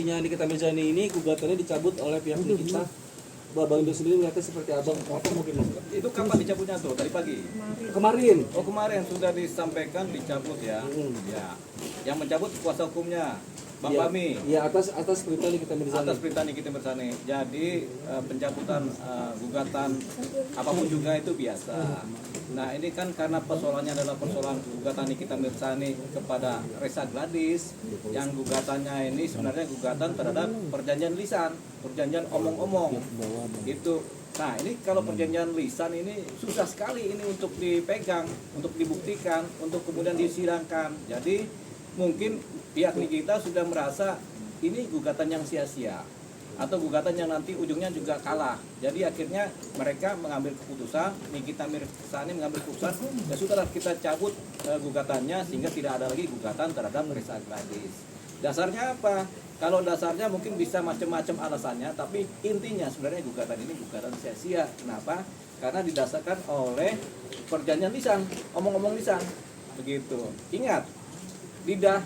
istrinya Nikita Mirzani ini gugatannya dicabut oleh pihak Nikita. Bang Indo sendiri melihatnya seperti apa mungkin? Itu kapan dicabutnya tuh? Tadi pagi? Kemarin. Oh kemarin sudah disampaikan dicabut ya. Ya. Yang mencabut kuasa hukumnya Bang Fahmi. Ya atas perintah Nikita Mirzani. Atas perintah Nikita Mirzani. Jadi pencabutan gugatan apapun juga itu biasa. Nah ini kan karena persoalannya adalah persoalan gugatan Nikita Mirzani kepada Reza Gladys, yang gugatannya ini sebenarnya gugatan terhadap perjanjian lisan, perjanjian omong-omong itu. Nah ini kalau perjanjian lisan ini susah sekali ini untuk dipegang, untuk dibuktikan, untuk kemudian disidangkan. Jadi mungkin pihak Nikita sudah merasa ini gugatan yang sia-sia atau gugatan yang nanti ujungnya juga kalah. Jadi akhirnya mereka mengambil keputusan, Nikita Mirzani mengambil keputusan, ya sudahlah kita cabut gugatannya sehingga tidak ada lagi gugatan terhadap Reza Gladys. Dasarnya apa? Kalau dasarnya mungkin bisa macam-macam alasannya, tapi intinya sebenarnya gugatan ini gugatan sia-sia. Kenapa? Karena didasarkan oleh perjanjian lisan, omong-omong lisan. Begitu. Ingat, lidah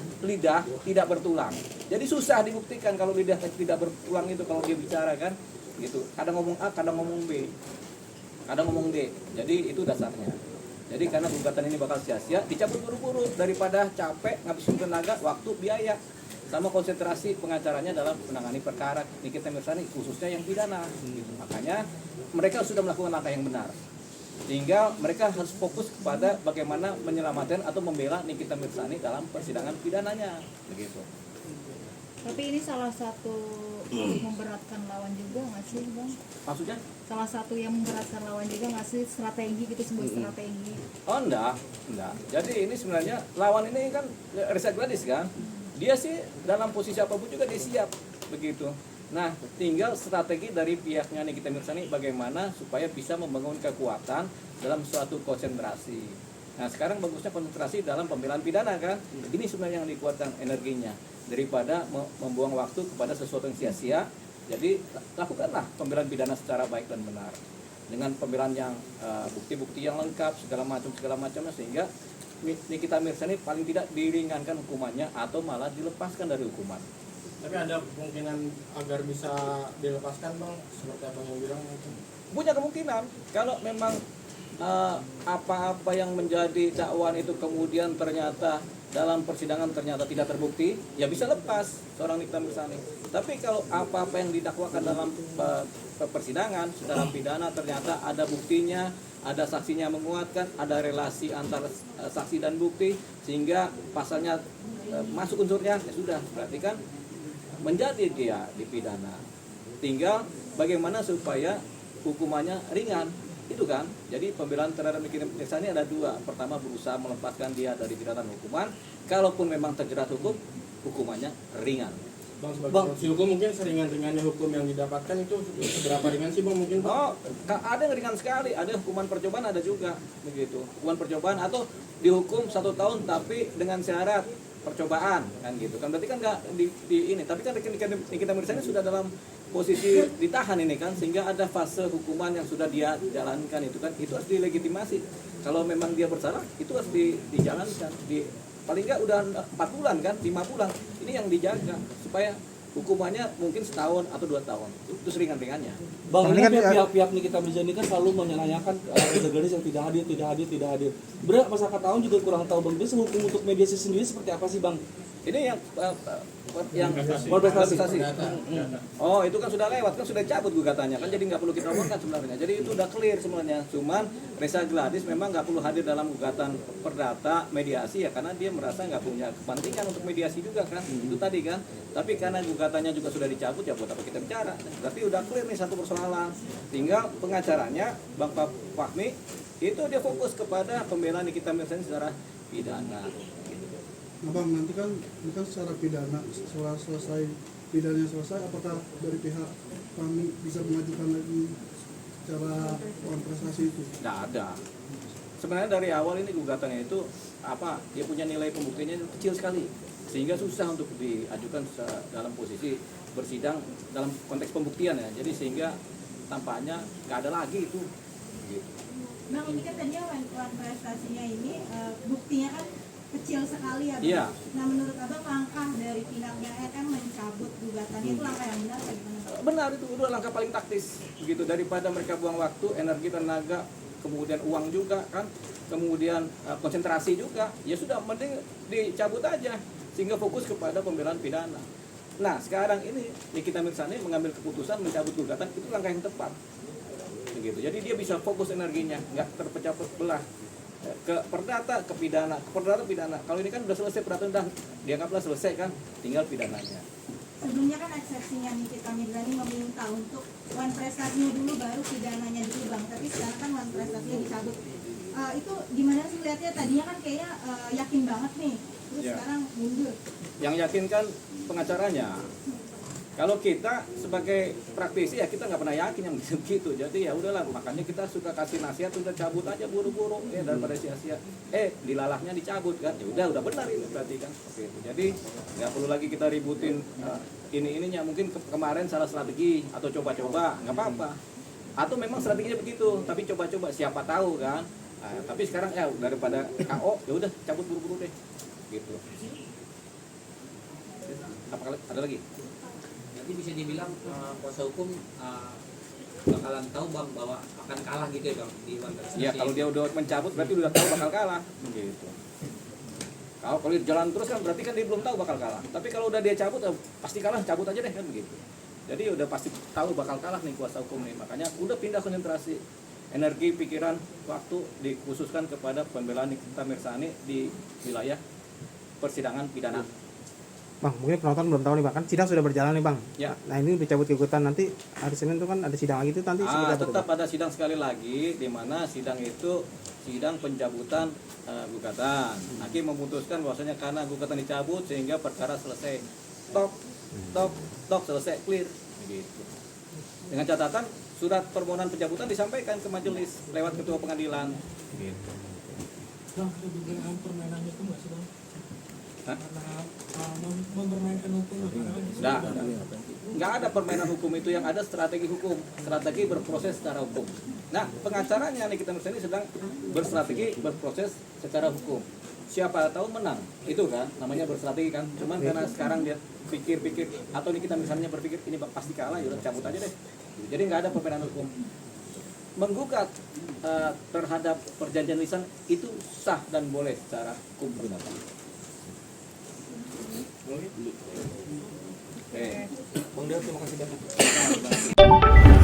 tidak bertulang. Jadi susah dibuktikan kalau lidah tidak bertulang itu kalau dia bicara kan gitu. Kadang ngomong A, kadang ngomong B. Kadang ngomong D. Jadi itu dasarnya. Jadi karena gugatan ini bakal sia-sia, dicabut buru-buru daripada capek, ngabisin tenaga, waktu, biaya sama konsentrasi pengacaranya dalam menangani perkara Nikita Mirzani khususnya yang pidana gitu. Makanya mereka sudah melakukan langkah yang benar. Sehingga mereka harus fokus kepada bagaimana menyelamatkan atau membela Nikita Mirzani dalam persidangan pidananya, begitu. Tapi ini salah satu memberatkan lawan juga nggak sih, Bang? Maksudnya? Salah satu yang memberatkan lawan juga nggak sih, strategi gitu, sebuah strategi? Oh enggak. Jadi ini sebenarnya lawan ini kan Reza Gladys kan, dia sih dalam posisi apapun juga dia siap, begitu. Nah, tinggal strategi dari pihaknya Nikita Mirzani bagaimana supaya bisa membangun kekuatan dalam suatu konsentrasi. Nah, sekarang bagusnya konsentrasi dalam pembelaan pidana kan. Ini sebenarnya yang dikuatkan energinya daripada membuang waktu kepada sesuatu yang sia-sia. Jadi, lakukanlah pembelaan pidana secara baik dan benar. Dengan pembelaan yang bukti-bukti yang lengkap, segala macamnya sehingga Nikita Mirzani paling tidak diringankan hukumannya atau malah dilepaskan dari hukuman. Tapi ada kemungkinan agar bisa dilepaskan, Bang, seperti apa yang bilang mungkin? Punya kemungkinan kalau memang apa-apa yang menjadi dakwaan itu kemudian ternyata dalam persidangan ternyata tidak terbukti, ya bisa lepas seorang Nikita Mirzani. Tapi kalau apa-apa yang didakwakan dalam persidangan dalam pidana ternyata ada buktinya, ada saksinya menguatkan, ada relasi antara saksi dan bukti sehingga pasalnya masuk unsurnya, ya sudah, berarti kan menjadi dia dipidana. Tinggal bagaimana supaya hukumannya ringan, itu kan. Jadi pembelaan terhadap Nikita Mirzani ada dua. Pertama, berusaha melepaskan dia dari jeratan hukuman. Kalaupun memang terjerat hukum, hukumannya ringan. Bang, sebagai profesi hukum mungkin seringan-ringannya hukum yang didapatkan itu seberapa ringan sih, Bang, mungkin? Oh, ada yang ringan sekali. Ada hukuman percobaan, ada juga begitu. Hukuman percobaan atau dihukum 1 tahun tapi dengan syarat percobaan kan gitu kan, berarti kan nggak di ini, tapi kan Nikita Mirzani sudah dalam posisi ditahan ini kan, sehingga ada fase hukuman yang sudah dia jalankan itu kan, itu harus dilegitimasi. Kalau memang dia bersalah itu harus dijalankan, paling nggak udah 4 bulan kan, 5 bulan ini yang dijaga supaya hukumannya mungkin 1 tahun atau 2 tahun itu seringan-ringannya. Bang, ini kan pihak Nikita Mirzani kan selalu menanyakan Reza Gladys yang tidak hadir. Berat masyarakat tahun juga kurang tahu, Bang. Biasanya hukum untuk mediasi sendiri seperti apa sih, Bang? Ini yang prestasi. Oh, itu kan sudah lewat, kan sudah cabut gugatannya kan, jadi nggak perlu kita omongkan sebenarnya. Jadi itu udah clear sebenarnya. Cuman Reza Gladys memang nggak perlu hadir dalam gugatan perdata mediasi ya, karena dia merasa nggak punya kepentingan untuk mediasi juga kan. Itu tadi kan. Tapi karena gugatannya juga sudah dicabut, ya buat apa kita bicara? Berarti udah clear nih satu persoalan. Tinggal pengacaranya Bang Fahmi itu dia fokus kepada pembelaan Nikita Mirzani secara pidana. Nah, Bang, nanti kan ini kan secara pidana, setelah selesai pidananya selesai, apakah dari pihak kami bisa mengajukan lagi secara prestasi itu? Tidak ada. Sebenarnya dari awal ini gugatannya itu dia punya nilai pembuktiannya kecil sekali, sehingga susah untuk diajukan dalam posisi bersidang dalam konteks pembuktian ya. Jadi sehingga tampaknya nggak ada lagi itu. Gitu. Bang, ini kan tadi lawan prestasinya ini buktinya kan kecil kecil sekali ya Bang. Iya. Nah menurut Abang langkah dari pihaknya RM mencabut gugatannya itu langkah yang benar atau gimana Bang? Benar, itu udah langkah paling taktis begitu, daripada mereka buang waktu, energi, tenaga, kemudian uang juga kan, kemudian konsentrasi juga, ya sudah mending dicabut aja sehingga fokus kepada pembelaan pidana. Nah sekarang ini Nikita Mirzani mengambil keputusan mencabut gugatan, itu langkah yang tepat begitu. Jadi dia bisa fokus energinya, nggak terpecah belah ke perdata, ke pidana, ke perdata, pidana. Kalau ini kan udah selesai perdata, udah dianggaplah selesai kan, tinggal pidananya. Sebelumnya kan eksepsinya Nikita Mirzani meminta untuk wan prestasinya dulu baru pidananya dulu Bang, tapi sekarang kan wan prestasinya dicabut. Itu gimana sih lihatnya? Tadinya kan kayaknya yakin banget nih, terus Ya. sekarang mundur. Yang yakin kan pengacaranya. Kalau kita sebagai praktisi ya kita nggak pernah yakin yang begitu. Jadi ya udahlah, makanya kita suka kasih nasihat, udah cabut aja buru-buru ya daripada sia-sia. Dilalahnya dicabut kan. Ya udah benar ini berarti kan seperti itu. Jadi nggak perlu lagi kita ributin ininya. Mungkin kemarin salah strategi atau coba-coba nggak apa-apa. Atau memang strateginya begitu, tapi coba-coba siapa tahu kan. Tapi sekarang ya daripada KO ya udah cabut buru-buru deh. Gitu. Ada lagi? Jadi bisa dibilang kuasa hukum bakalan tahu Bang bahwa akan kalah gitu ya Bang di wan prestasi. Iya, kalau dia udah mencabut berarti udah tahu bakal kalah. Gitu. Kalau jalan terus kan berarti kan dia belum tahu bakal kalah. Tapi kalau udah dia cabut, pasti kalah, cabut aja deh kan begitu. Jadi udah pasti tahu bakal kalah nih kuasa hukum nih. Makanya udah pindah konsentrasi energi, pikiran, waktu dikhususkan kepada pembelaan Nikita Mirzani di wilayah persidangan pidana. Bang, mungkin penonton belum tahu nih Bang, kan sidang sudah berjalan nih Bang. Ya. Nah ini dicabut gugatan, nanti hari Senin itu kan ada sidang lagi itu nanti seperti apa tuh, Tetap Bang? ada sidang sekali lagi, di mana sidang itu sidang pencabutan gugatan. Hakim memutuskan bahwasanya karena gugatan dicabut sehingga perkara selesai. Tok selesai, clear. Begitu. Dengan catatan surat permohonan pencabutan disampaikan ke majelis lewat ketua pengadilan. Gitu. Bang, ada dugaan permainan itu nggak sih Bang? Hah? Karena mempermainkan hukum Nggak ada permainan hukum itu, yang ada strategi hukum, strategi berproses secara hukum. Nah, pengacaranya Nikita Mirzani sedang berstrategi berproses secara hukum. Siapa tahu menang, itu kan namanya berstrategi kan. Cuman karena sekarang dia pikir-pikir atau Nikita Mirzani berpikir ini pasti kalah, ya udah cabut aja deh. Jadi nggak ada permainan hukum. Menggugat terhadap perjanjian lisan itu sah dan boleh secara hukum berdasar. Bang Del, terima kasih banyak.